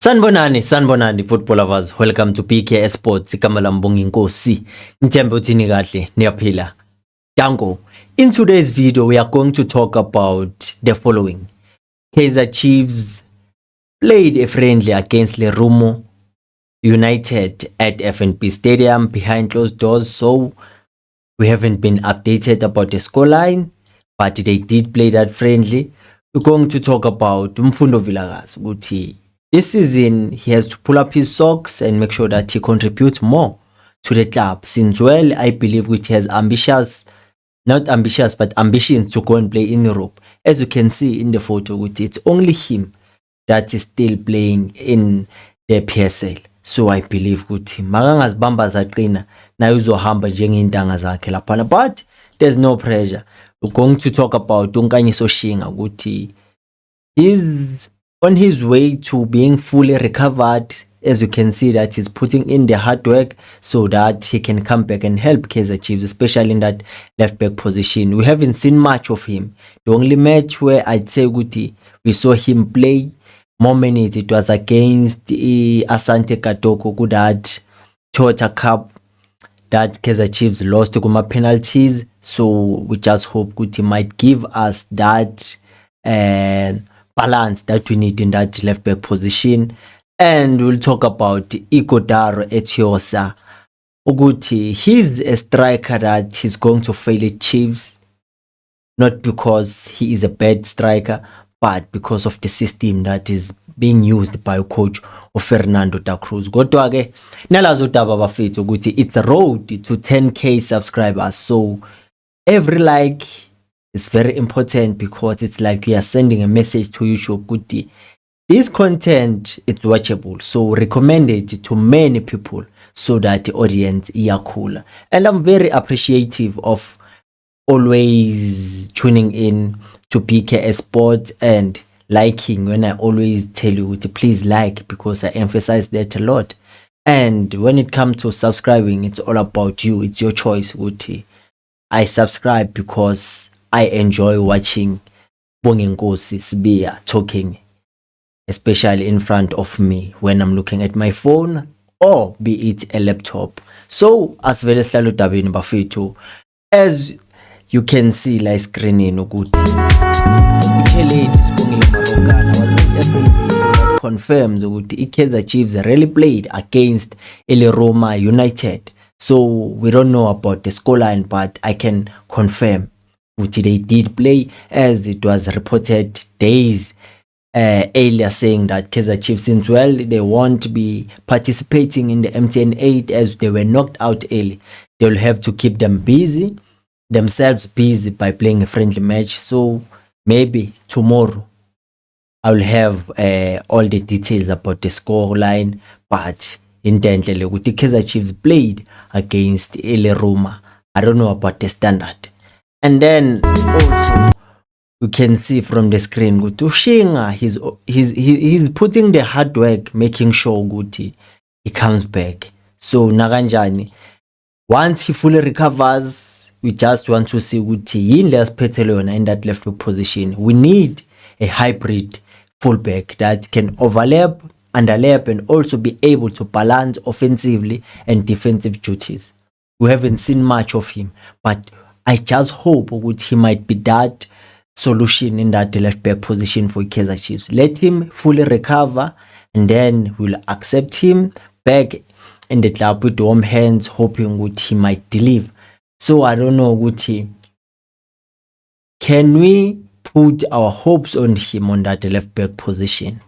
Sanibonani football lovers, welcome to PK Sports. Igama lami Mbongi Nkosi. Ngithemba ukuthi ni kahle niyaphila. Danko. In today's video we are going to talk about the following. Kaizer Chiefs played a friendly against Lerumo United at FNB Stadium behind closed doors, so we haven't been updated about the scoreline, but they did play that friendly. We're going to talk about Mfundo Vilakazi ukuthi this season he has to pull up his socks and make sure that he contributes more to the club, since I believe he has ambitions to go and play in Europe. As you can see in the photo, it's only him that is still playing in the PSL. So I believe makangazibamba zaqina naye uzohamba njengentanga zakhe laphana, but there's no pressure. We're going to talk about Unkanyiso Shinga he's on his way to being fully recovered. As you can see that he's putting in the hard work so that he can come back and help Kaizer Chiefs, especially in that left back position. We haven't seen much of him. The only match where I'd say we saw him play more minutes, it was against Asante Katoko, that Toyota Cup that Kaizer Chiefs lost to Kuma penalties. So we just hope he might give us that balance that we need in that left back position. And we'll talk about Ighodaro Etiyosa. He's a striker that he's going to fail at Chiefs, not because he is a bad striker, but because of the system that is being used by coach Fernando da Cruz. Kodwa-ke nalazodaba bafethu ukuthi it's the road to 10k subscribers, so every like is very important, because it's like we are sending a message to YouTube. This content is watchable, so recommend it to many people so that the audience is cool. And I'm very appreciative of always tuning in to PK Sports and liking when I always tell you to please like, because I emphasize that a lot. And when it comes to subscribing, it's all about you. It's your choice. I subscribe because I enjoy watching Mbongi Nkosi Sibiya talking, especially in front of me when I'm looking at my phone or be it a laptop. So as well as tabini bafethu, as you can see like screening confirms Kaizer Chiefs really played against Lerumo United. So we don't know about the scoreline, but I can confirm they did play, as it was reported days earlier, saying that Kaizer Chiefs, since they won't be participating in the MTN 8 as they were knocked out early, they'll have to keep themselves busy by playing a friendly match. So maybe tomorrow I'll have all the details about the scoreline, but intently Kaizer Chiefs played against Lerumo. I don't know about the standard. And then also you can see from the screen Shinga, he's putting the hard work, making sure he comes back. So nakanjani, once he fully recovers, we just want to see in that left back position. We need a hybrid fullback that can overlap, underlap, and also be able to balance offensively and defensive duties. We haven't seen much of him, but I just hope he might be that solution in that left back position for Kaizer Chiefs. Let him fully recover, and then we'll accept him back in the club with warm hands, hoping he might deliver. So I don't know, can we put our hopes on him on that left back position?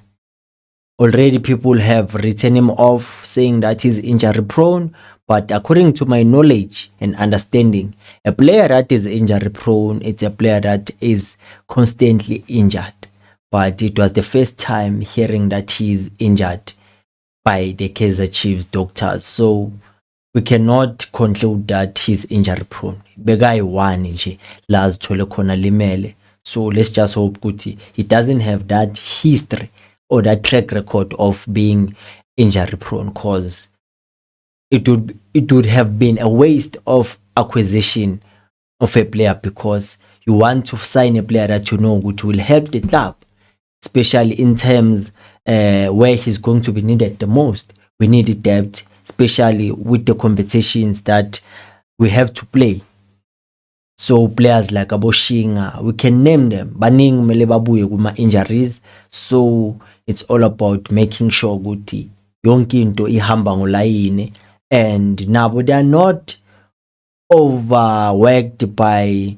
Already people have written him off, saying that he's injury prone. But according to my knowledge and understanding, a player that is injury prone, it's a player that is constantly injured. But it was the first time hearing that he is injured by the Kaizer Chiefs doctors. So we cannot conclude that he's injury prone. Begai one nje la azithole khona limele. So let's just hope he doesn't have that history or that track record of being injury prone, cause it would have been a waste of acquisition of a player, because you want to sign a player that will help the club, especially in terms where he's going to be needed the most. We need depth, especially with the competitions that we have to play. So players like Aboshinga, we can name them. Baning mele babuye kuma injuries. So it's all about making sure ukuthi yonke into ihamba ngolayini, and nabo they are not overworked by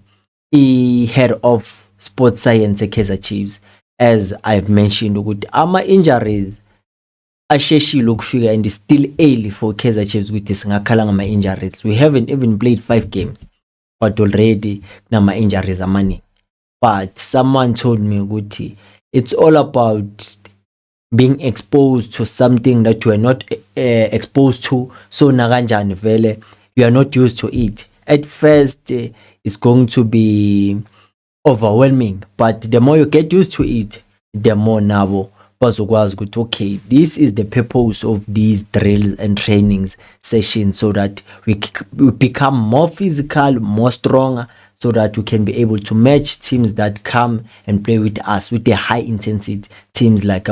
the head of sports science at Kaizer Chiefs. As I've mentioned ukuthi ama injuries asheshile ukufika, and it's still early for Kaizer Chiefs ukuthi singakhala ngama injuries. We haven't even played 5 games but already nama injuries amaningi. But someone told me ukuthi it's all about being exposed to something that you are not exposed to. So nakanjani vele you are not used to it. At first it's going to be overwhelming, but the more you get used to it, the more nabo bazokwazi ukuthi okay, this is the purpose of these drills and trainings sessions, so that we become more physical, more stronger, so that we can be able to match teams that come and play with us with the high intensity teams like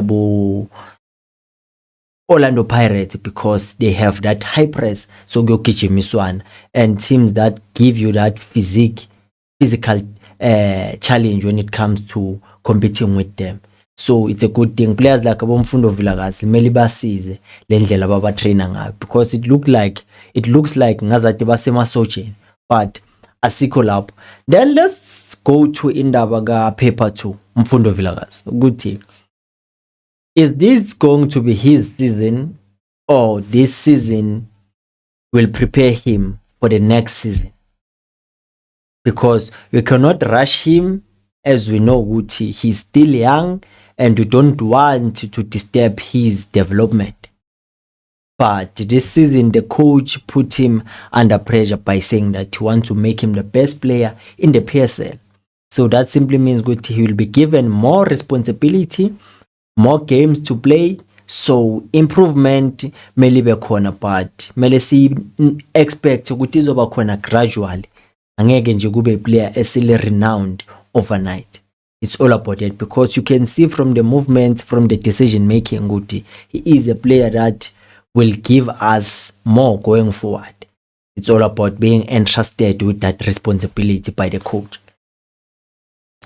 Orlando Pirates, because they have that high press, so Gyokichimiswan, and teams that give you that physical challenge when it comes to competing with them. So it's a good thing. Players like Abomfundo Vilakazi mele basize le ndlela baba trainer ngayo, because it looks like ngazathi basemasojeni but asikho lapho. Then let's go to indaba ka paper 2 Mfundo Vilakazi ukuthi is this going to be his season, or this season will prepare him for the next season? Because we cannot rush him, as we know ukuthi he's still young and we don't want to disturb his development. But this season the coach put him under pressure by saying that he wants to make him the best player in the PSL. So that simply means that he will be given more responsibility, more games to play. So improvement mele be khona, but mele si expect ukuthi izoba khona gradually. Angeke nje kube player esile renowned overnight. It's all about that, because you can see from the movement, from the decision making, ukuthi he is a player that will give us more going forward. It's all about being entrusted with that responsibility by the coach.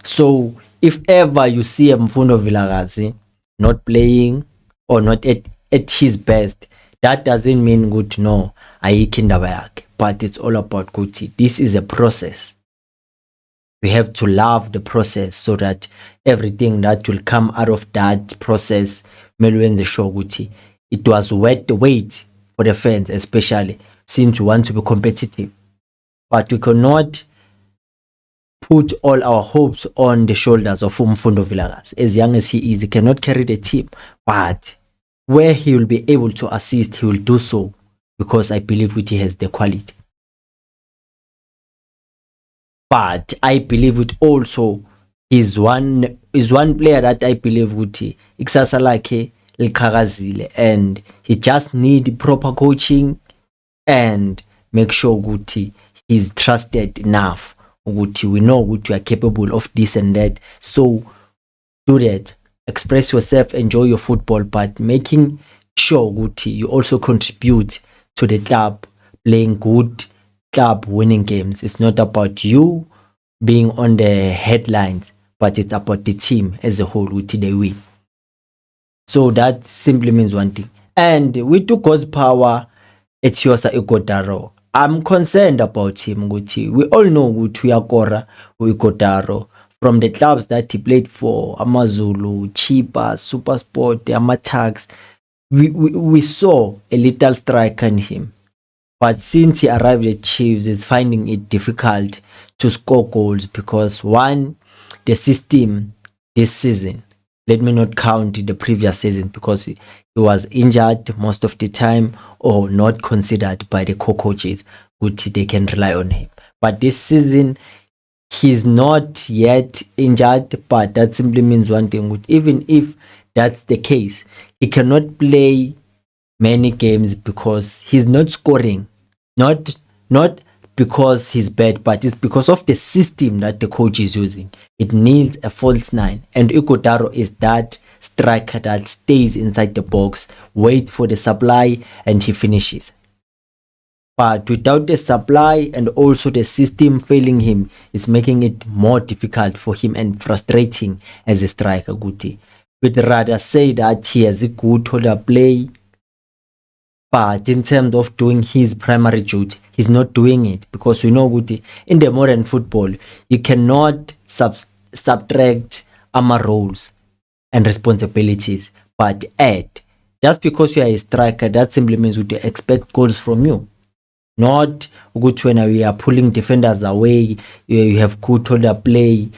So if ever you see a Mfundo Vilakazi not playing or not at his best, that doesn't mean good no ayikho indaba yakhe, but it's all about kuti this is a process. We have to love the process, so that everything that will come out of that process mele wenze sure ukuthi it was worth the wait for the fans, especially since we want to be competitive. But we cannot put all our hopes on the shoulders of Mfundo Vilakazi. As young as he is, he cannot carry the team, but where he will be able to assist, he will do so, because I believe he has the quality. But I believe it also is one player that I believe ukuthi ikusasa lakhe liqhakazile, and he just need proper coaching and make sure ukuthi he's trusted enough ukuthi we know ukuthi you are capable of this and that. So do that, express yourself, enjoy your football, but making sure ukuthi you also contribute to the club, playing good, club winning games. It's not about you being on the headlines, but it's about the team as a whole which they win. So that simply means one thing. And with God's power, Etiosa Ighodaro, I'm concerned about him. We all know Uyakora Ighodaro from the clubs that he played for, Amazulu, Chipa, Supersport, Amatax. We saw a little strike in him. But since he arrived at Chiefs, he's finding it difficult to score goals, because one, the system this season, let me not count the previous season, because he was injured most of the time or not considered by the co-coaches, which they can rely on him. But this season, he's not yet injured, but that simply means one thing. Even if that's the case, he cannot play many games because he's not scoring. Not because he's bad, but it's because of the system that the coach is using. It needs a false nine, and Ighodaro is that striker that stays inside the box, wait for the supply, and he finishes. But without the supply and also the system failing him, it's making it more difficult for him and frustrating as a striker. Guti, we'd rather say that he has a good holder play, but in terms of doing his primary duty, he's not doing it, because we know Guti, in the modern football, you cannot subtract our roles and responsibilities, but add. Just because you are a striker, that simply means we expect goals from you. Not good when we are pulling defenders away, you have good holder play,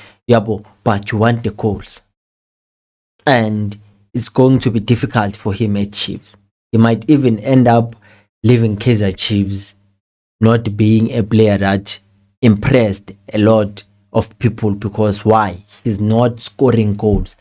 but you want the goals. And it's going to be difficult for him at Chiefs. He might even end up leaving Kaizer Chiefs, not being a player that impressed a lot of people, because why? He's not scoring goals.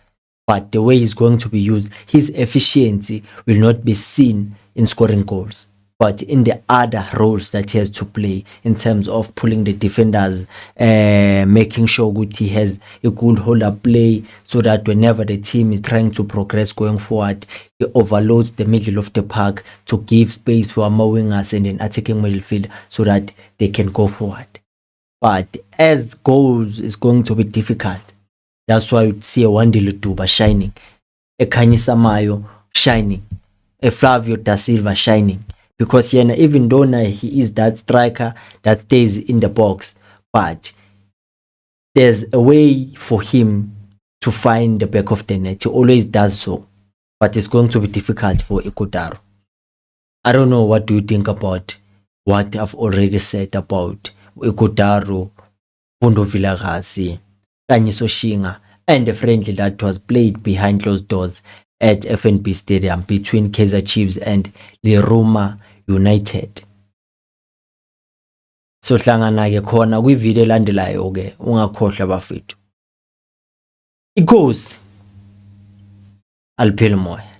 But the way he's going to be used, his efficiency will not be seen in scoring goals, but in the other roles that he has to play in terms of pulling the defenders, making sure that he has a good holder play, so that whenever the team is trying to progress going forward, he overloads the middle of the park to give space to our wingers and then attacking midfield so that they can go forward. But as goals is going to be difficult, that's why you see a Wandile Duba shining, a Khanyisa Mayo shining, a Flavio Da Silva shining. Because even though he is that striker that stays in the box, but there's a way for him to find the back of the net. He always does so, but it's going to be difficult for Ighodaro. I don't know, what do you think about what I've already said about Ighodaro, Mfundo Vilakazi, Kanyiso Shinga, and the friendly that was played behind closed doors at FNB Stadium between Kaizer Chiefs and Leroma United. So hlangana ke khona kwivideo elandelayo ke, ungakhohlwa bafethu. Inkosi, aliphele moya.